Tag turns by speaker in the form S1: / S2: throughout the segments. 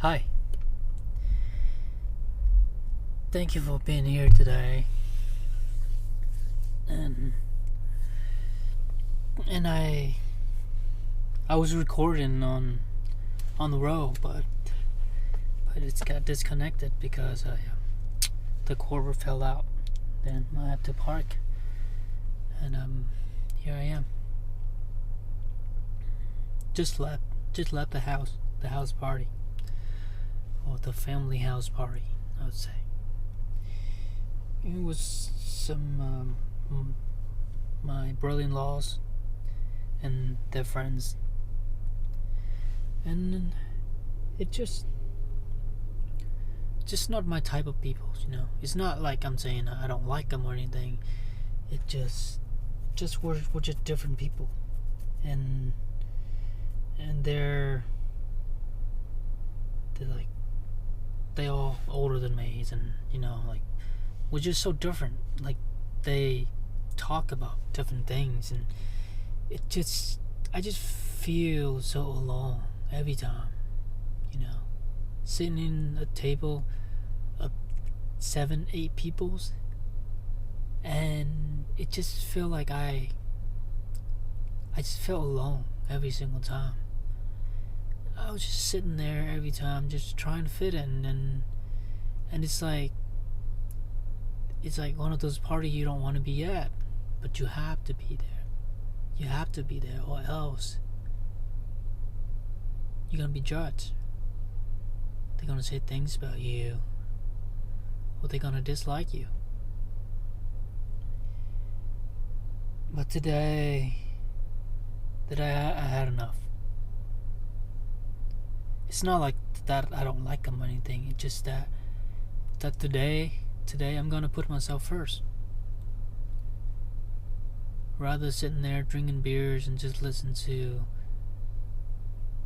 S1: Hi. Thank you for being here today. And and I was recording on the road, but it's got disconnected because the cord fell out. Then I have to park, and here I am. Just left the house party, or the family house party, I would say. It was some my brother-in-laws and their friends, and it just not my type of people. It's not like I'm saying I don't like them or anything. It just we're just different people, and they're like they all older than me, and like we're just so different. Like they talk about different things, and I just feel so alone every time. Sitting in a table of 7-8 peoples, and it just feel like I just felt alone every single time. I was just sitting there every time, just trying to fit in, and it's like one of those parties you don't want to be at, but you have to be there. You have to be there, or else you're gonna be judged. They're gonna say things about you, or they're gonna dislike you. But today I had enough. It's not like that I don't like them or anything. It's just that today I'm gonna put myself first. Rather sitting there drinking beers and just listen to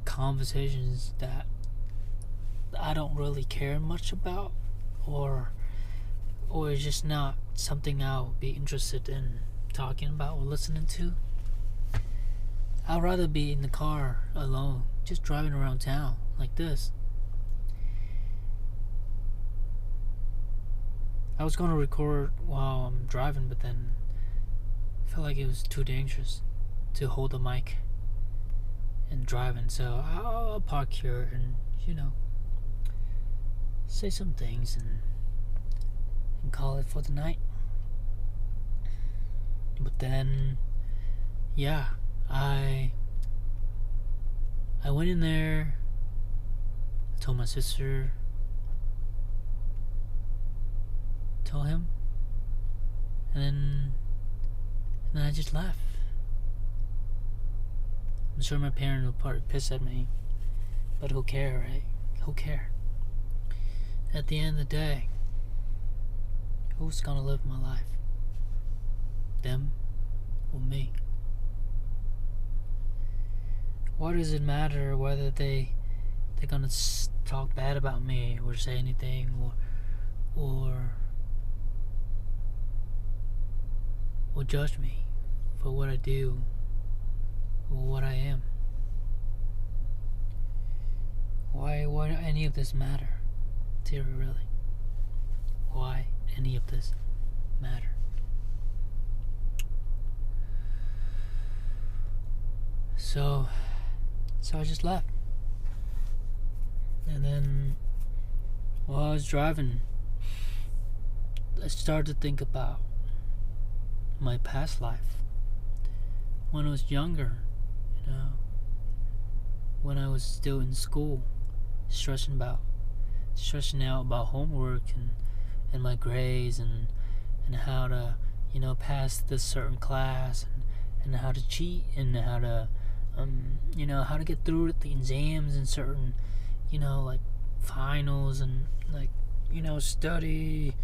S1: conversations that I don't really care much about, or it's just not something I'll be interested in talking about or listening to. I'd rather be in the car alone, just driving around town like this. I was going to record while I'm driving, but then I felt like it was too dangerous to hold the mic and driving, so I'll park here and say some things and call it for the night. But then, yeah, I went in there. I told my sister, told him, and then I just left. I'm sure my parents will probably piss at me, but who care, right? Who care? At the end of the day, who's gonna live my life? Them or me? Why does it matter whether they're gonna talk bad about me or say anything or judge me for what I do or what I am? Why any of this matter? Really? Why any of this matter? So I just left. And then while I was driving, I started to think about my past life. When I was younger, when I was still in school, stressing out about homework and my grades and how to pass this certain class and how to cheat and how to how to get through the exams and certain like finals and like study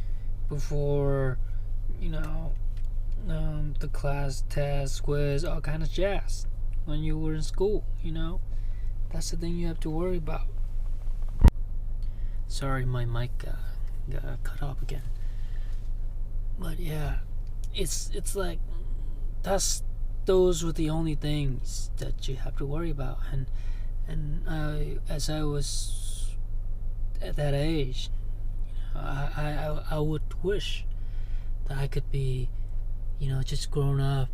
S1: before the class test quiz, all kind of jazz when you were in school. That's the thing you have to worry about. Sorry, my mic got cut off again. But yeah, it's like those were the only things that you have to worry about. And as I was at that age. I would wish that I could be, just grown up,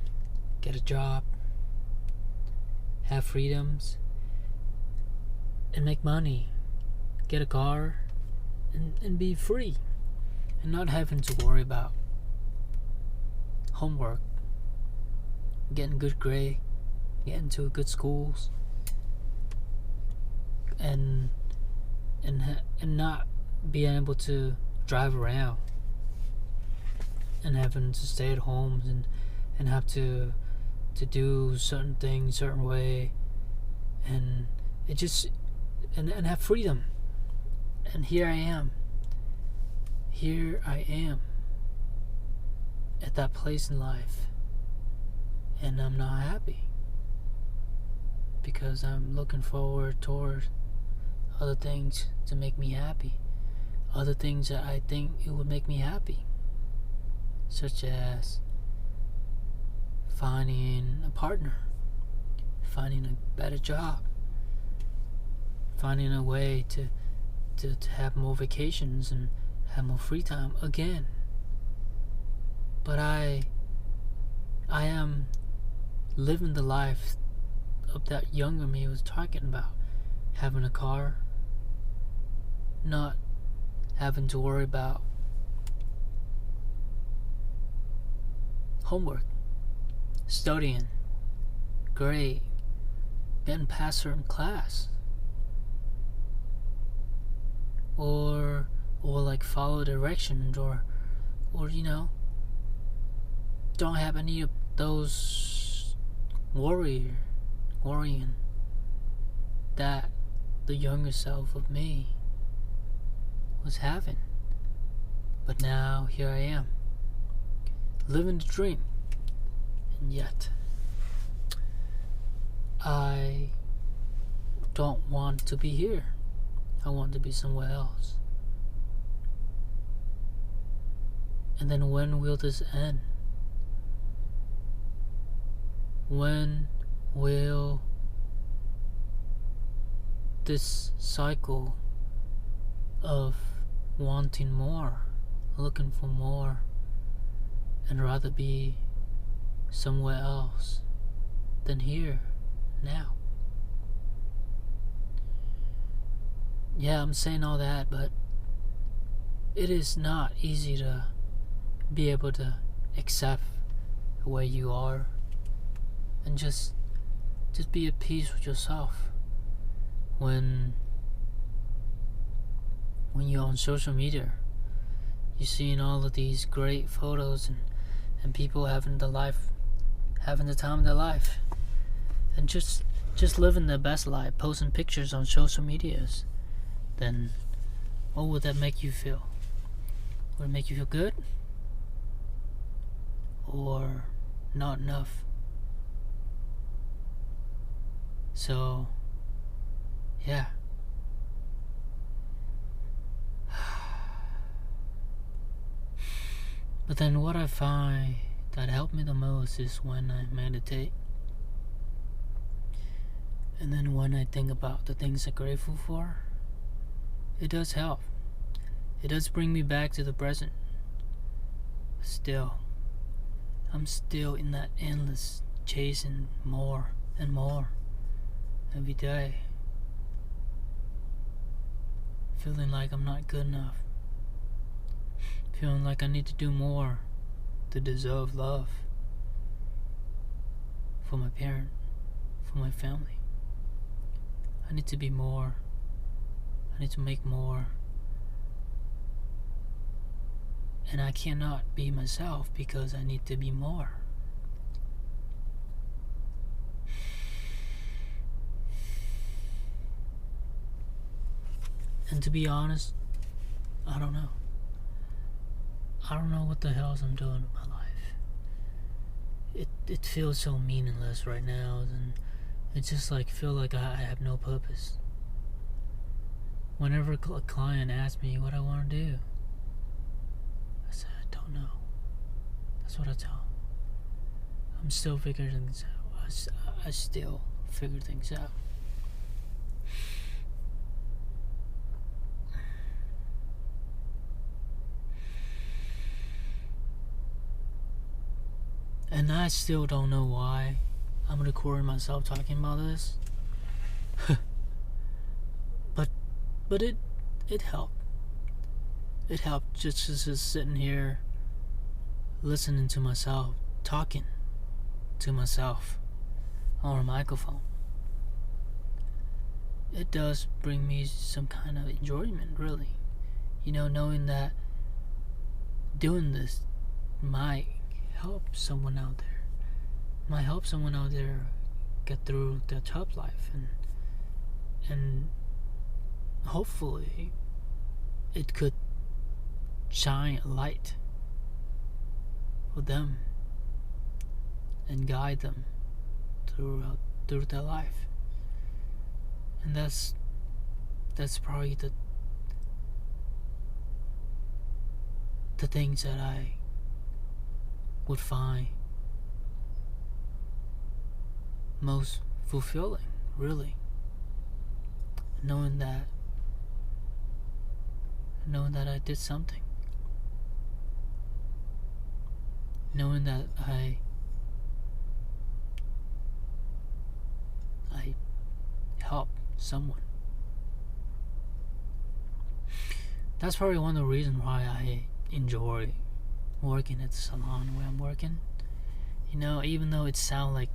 S1: get a job, have freedoms, and make money, get a car, and be free, and not having to worry about homework, getting good grade, getting to good schools, and not being able to drive around, and having to stay at home and have to do certain things certain way, and it just and have freedom. And here I am at that place in life, and I'm not happy because I'm looking forward toward other things to make me happy, other things that I think it would make me happy, such as finding a partner, finding a better job, finding a way to have more vacations and have more free time again. But I am living the life of that younger me was talking about, having a car, not having to worry about homework, studying, grade, getting past certain class, or like follow directions, or don't have any of those worrying that the younger self of me was having. But now here I am, living the dream, and yet I don't want to be here. I want to be somewhere else. And then when will this end? When will this cycle of wanting more, looking for more, and rather be somewhere else than here now? Yeah, I'm saying all that, but it is not easy to be able to accept where you are and just be at peace with yourself when you're on social media. You're seeing all of these great photos and people having the time of their life, and just living their best life, posting pictures on social medias. Then what would that make you feel? Would it make you feel good? Or not enough? So, yeah. But then what I find that helped me the most is when I meditate. And then when I think about the things I'm grateful for, it does help. It does bring me back to the present. Still, I'm still in that endless chasing more and more every day. Feeling like I'm not good enough. Feeling like I need to do more to deserve love for my parent, for my family. I need to be more. I need to make more. And I cannot be myself because I need to be more. And to be honest, I don't know. I don't know what the hell I'm doing with my life. It feels so meaningless right now, and it just feel like I have no purpose. Whenever a client asks me what I want to do, I say I don't know. That's what I tell them. I'm still figuring things out. I still figure things out. And I still don't know why I'm recording myself talking about this. but it helped. It helped just sitting here listening to myself, talking to myself on a microphone. It does bring me some kind of enjoyment, really. Knowing that doing this might help someone out there. Get through their tough life, and hopefully it could shine a light for them and guide them through their life. And that's probably the things that I would find most fulfilling, really. Knowing that I did something. Knowing that I helped someone. That's probably one of the reasons why I enjoy working at the salon where I'm working. Even though it sounds like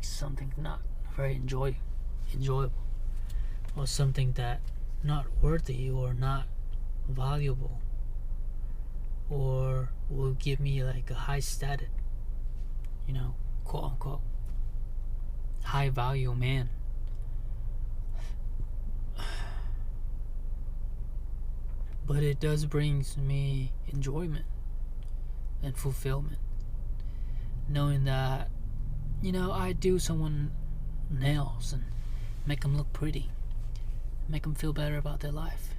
S1: something not very enjoyable, or something that not worthy or not valuable, or will give me like a high status, quote unquote, high value man. But it does bring me enjoyment and fulfillment, knowing that I do someone nails and make them look pretty, make them feel better about their life,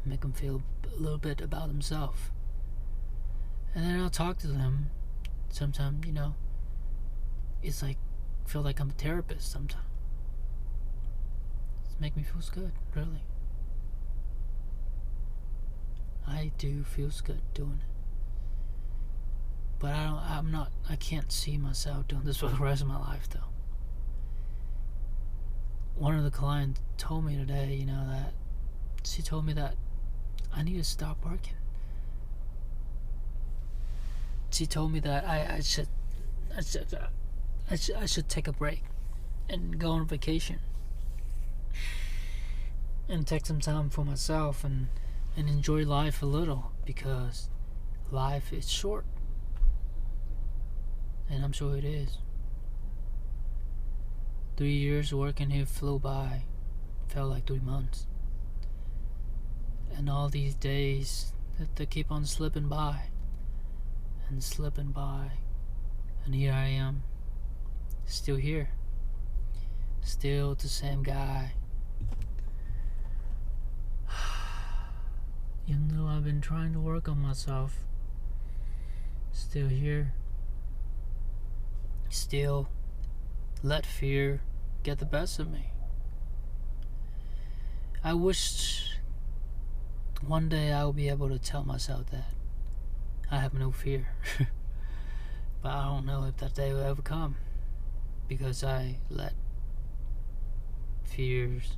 S1: make them feel a little bit about themselves. And then I'll talk to them. Sometimes, it's like, feel like I'm a therapist sometimes. It's make me feel good, really. I do feels good doing it. But I can't see myself doing this for the rest of my life, though. One of the clients told me today, that she told me that I need to stop working. She told me that I should take a break and go on vacation and take some time for myself and enjoy life a little, because life is short, and I'm sure it is. 3 years working here flew by, felt like 3 months, and all these days that they keep on slipping by, and here I am, still here, still the same guy. Even though I've been trying to work on myself, still here, still let fear get the best of me. I wish one day I will be able to tell myself that I have no fear. But I don't know if that day will ever come, because I let fears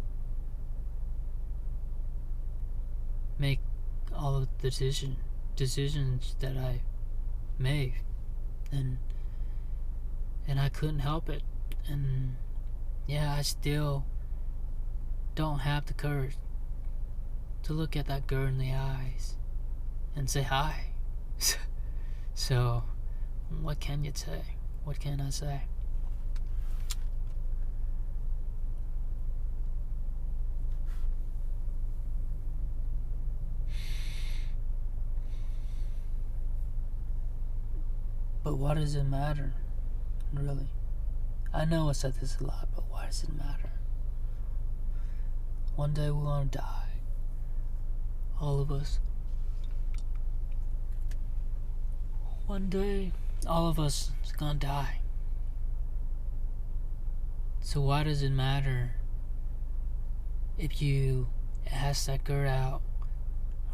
S1: make all of the decisions that I made, and I couldn't help it. And yeah, I still don't have the courage to look at that girl in the eyes and say hi. So what can you say? What can I say? But what does it matter, really? I know I said this a lot, but why does it matter? One day we're gonna die. All of us. One day, all of us is gonna die. So why does it matter if you ask that girl out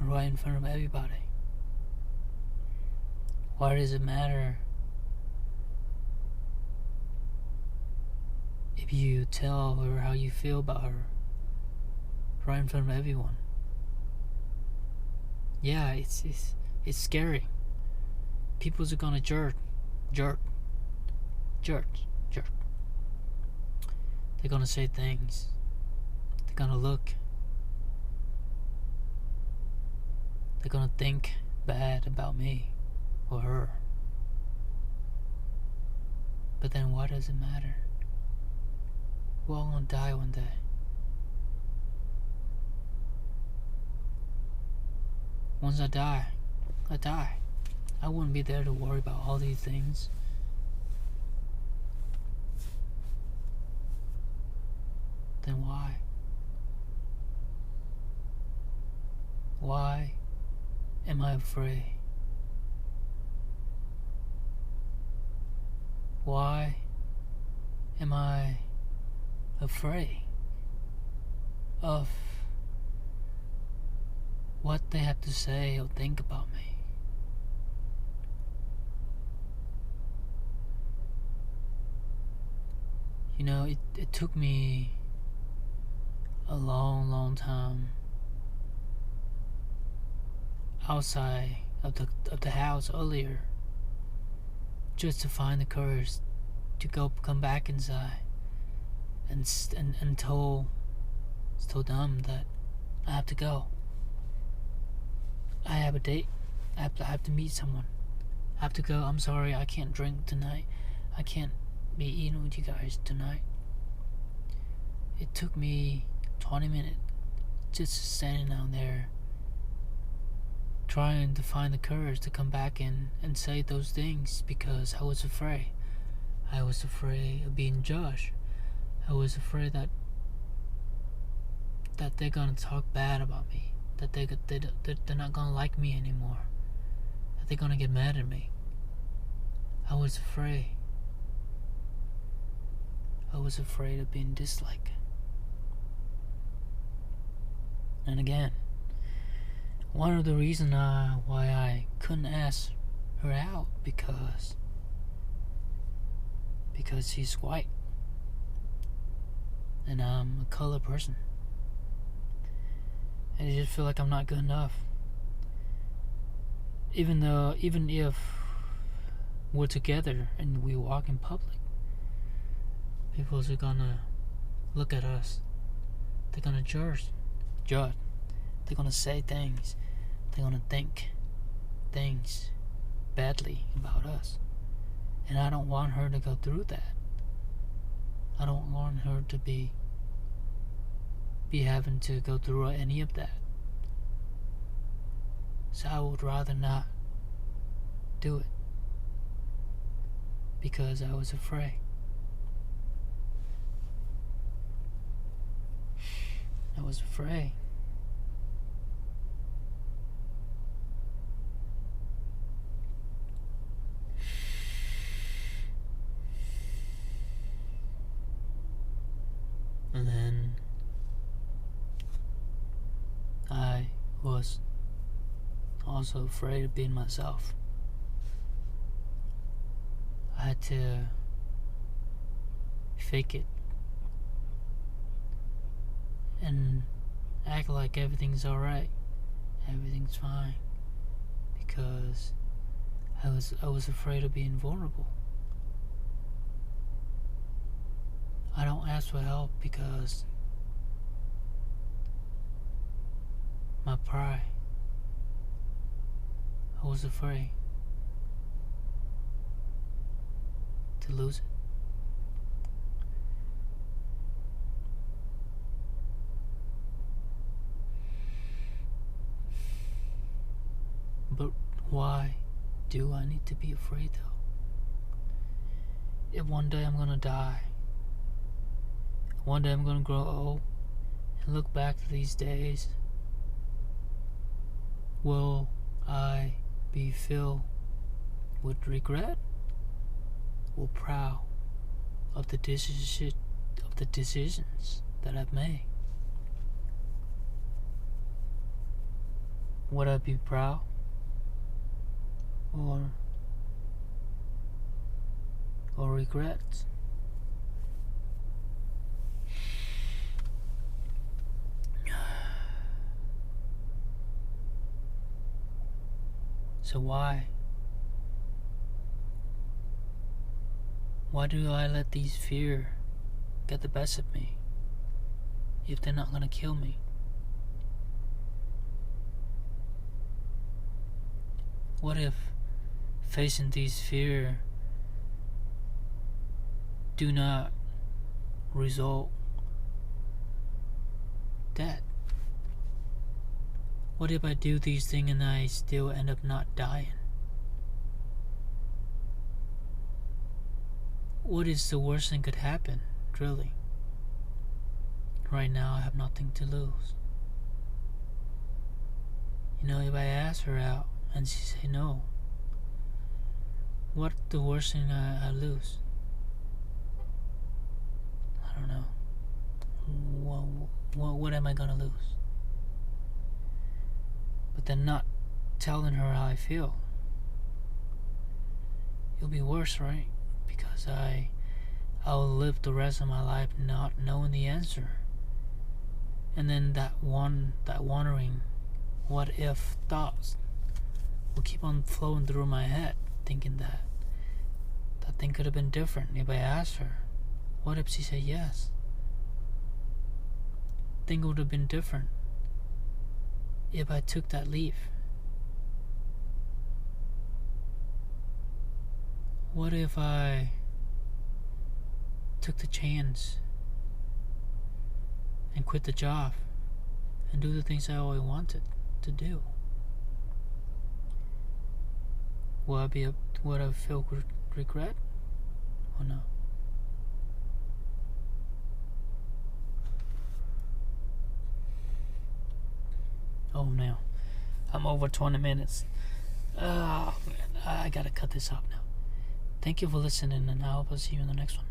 S1: right in front of everybody? Why does it matter you tell her how you feel about her right in front of everyone. Yeah, it's scary. People's are gonna jerk. They're gonna say things. They're gonna look. They're gonna think bad about me or her. But then why does it matter? We're all gonna die one day. Once I die, I die. I wouldn't be there to worry about all these things. Then why? Why am I afraid? Why am I afraid of what they have to say or think about me? You know, it took me a long time outside of the house earlier just to find the courage to come back inside and told them that I have to go. I have a date. I have to meet someone. I have to go. I'm sorry, I can't drink tonight. I can't be eating with you guys tonight. It took me 20 minutes just standing down there trying to find the courage to come back in and say those things because I was afraid. I was afraid of being judged. I was afraid that they're gonna talk bad about me, that they're not gonna like me anymore, that they're gonna get mad at me. I was afraid. I was afraid of being disliked. And again, one of the reasons why I couldn't ask her out because she's white and I'm a colored person, and I just feel like I'm not good enough. Even if we're together and we walk in public, people are gonna look at us. They're gonna judge. They're gonna say things. They're gonna think things badly about us. And I don't want her to go through that. I don't want her to be having to go through any of that. So I would rather not do it because I was afraid. I was afraid. And then I was also afraid of being myself. I had to fake it and act like everything's alright, everything's fine, because I was afraid of being vulnerable. I don't ask for help because my pride. I was afraid to lose it. But why do I need to be afraid though? If one day I'm gonna die, one day I'm gonna grow old and look back to these days, will I be filled with regret or proud of the decisions that I've made? Would I be proud or regret? So why? Why do I let these fear get the best of me if they're not gonna kill me? What if facing these fear do not result death? What if I do these things and I still end up not dying? What is the worst thing could happen, really? Right now I have nothing to lose. You know, if I ask her out and she say no, what the worst thing I lose? I don't know. What am I gonna lose? But then not telling her how I feel. It'll be worse, right? Because I'll live the rest of my life not knowing the answer. And then that wandering what if thoughts will keep on flowing through my head, thinking that thing could have been different if I asked her. What if she said yes? Think it would have been different if I took that leap. What if I took the chance and quit the job and do the things I always wanted to do? Would I feel regret or no? Oh, now I'm over 20 minutes. Oh man, I gotta cut this off now. Thank you for listening, and I hope I'll see you in the next one.